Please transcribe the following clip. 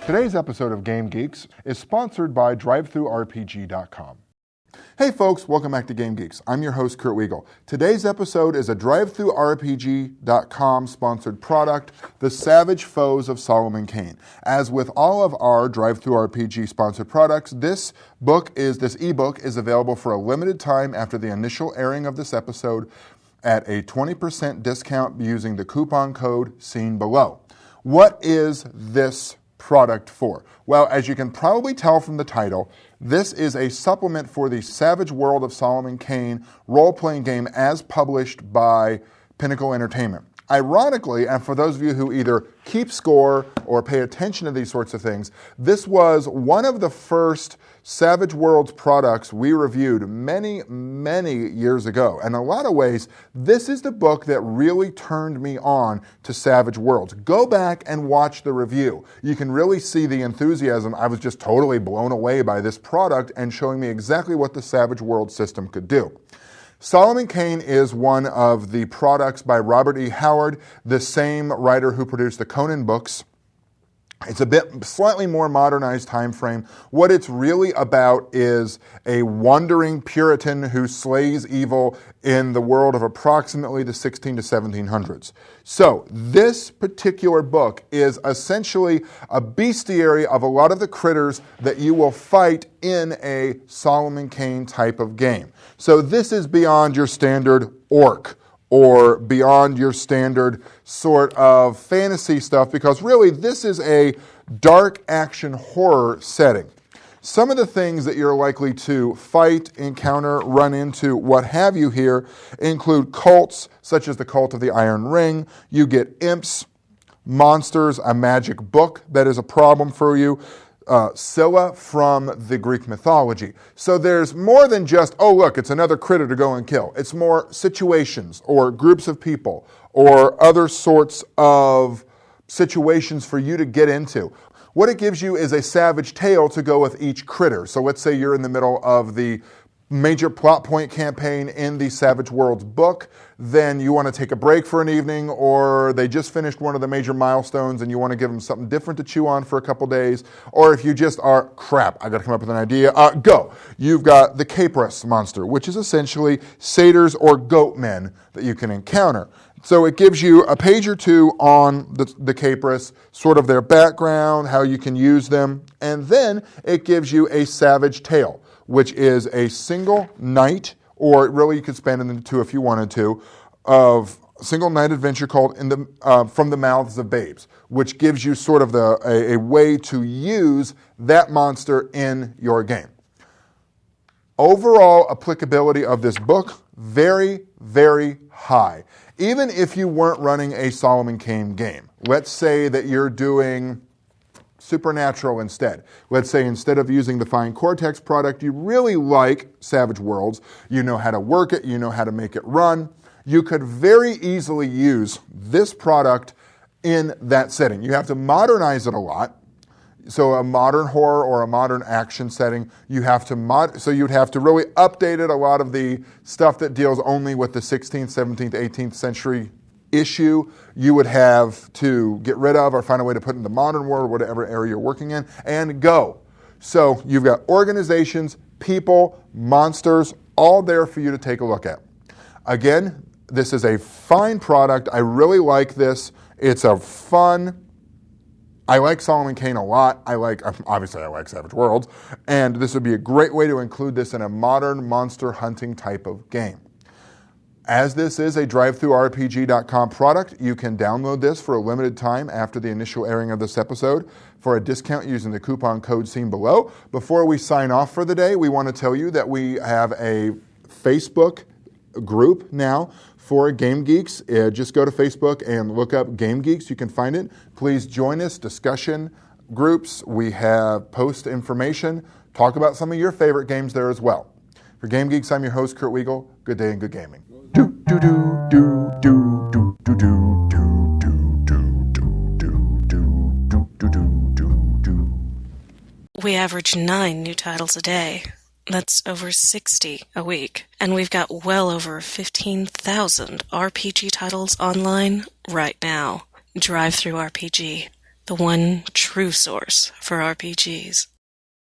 Today's episode of Game Geeks is sponsored by DriveThruRPG.com. Hey folks, welcome back to Game Geeks. I'm your host, Kurt Wiegel. Today's episode is a DriveThruRPG.com sponsored product, The Savage Foes of Solomon Kane. As with all of our DriveThruRPG sponsored products, this ebook is available for a limited time after the initial airing of this episode at a 20% discount using the coupon code seen below. What is this product for? Well, as you can probably tell from the title, this is a supplement for the Savage World of Solomon Kane role-playing game as published by Pinnacle Entertainment. Ironically, and for those of you who either keep score or pay attention to these sorts of things, this was one of the first Savage Worlds products we reviewed many, many years ago. And in a lot of ways, this is the book that really turned me on to Savage Worlds. Go back and watch the review. You can really see the enthusiasm. I was just totally blown away by this product and showing me exactly what the Savage Worlds system could do. Solomon Kane is one of the products by Robert E. Howard, the same writer who produced the Conan books. It's a slightly more modernized time frame. What it's really about is a wandering Puritan who slays evil in the world of approximately the 16 to 1700s. So this particular book is essentially a bestiary of a lot of the critters that you will fight in a Solomon Kane type of game. So this is beyond your standard orc or beyond your standard sort of fantasy stuff, because really this is a dark action horror setting. Some of the things that you're likely to fight, encounter, run into, what have you here, include cults, such as the Cult of the Iron Ring. You get imps, monsters, a magic book that is a problem for you, Scylla from the Greek mythology. So there's more than just, oh look, it's another critter to go and kill. It's more situations or groups of people or other sorts of situations for you to get into. What it gives you is a savage tale to go with each critter. So let's say you're in the middle of the major plot point campaign in the Savage Worlds book, then you want to take a break for an evening, or they just finished one of the major milestones and you want to give them something different to chew on for a couple days, or if you just are, crap, I got to come up with an idea, go. You've got the Capris monster, which is essentially satyrs or goat men that you can encounter. So it gives you a page or two on the Capris, sort of their background, how you can use them, and then it gives you a savage tale, which is a single night, or really you could span it into two if you wanted to, of a single night adventure called From the Mouths of Babes, which gives you sort of a way to use that monster in your game. Overall applicability of this book, very, very high. Even if you weren't running a Solomon Kane game, let's say that you're doing Supernatural instead. Let's say instead of using the Fine Cortex product, you really like Savage Worlds, you know how to work it, you know how to make it run, you could very easily use this product in that setting. You have to modernize it a lot. So a modern horror or a modern action setting, you have to so you'd have to really update it. A lot of the stuff that deals only with the 16th, 17th, 18th century issue, you would have to get rid of or find a way to put in the modern world, whatever area you're working in, and go. So you've got organizations, people, monsters, all there for you to take a look at. Again, this is a fine product. I really like this. It's a fun. I like Solomon Kane a lot. Obviously I like Savage Worlds, and this would be a great way to include this in a modern monster hunting type of game. As this is a DriveThruRPG.com product, you can download this for a limited time after the initial airing of this episode for a discount using the coupon code seen below. Before we sign off for the day, we want to tell you that we have a Facebook group now for Game Geeks. Just go to Facebook and look up Game Geeks. You can find it. Please join us, discussion groups. We have post information. Talk about some of your favorite games there as well. For Game Geeks, I'm your host, Kurt Wiegel. Good day and good gaming. We average 9 new titles a day. That's over 60 a week. And we've got well over 15,000 RPG titles online right now. DriveThruRPG. the one true source for RPGs.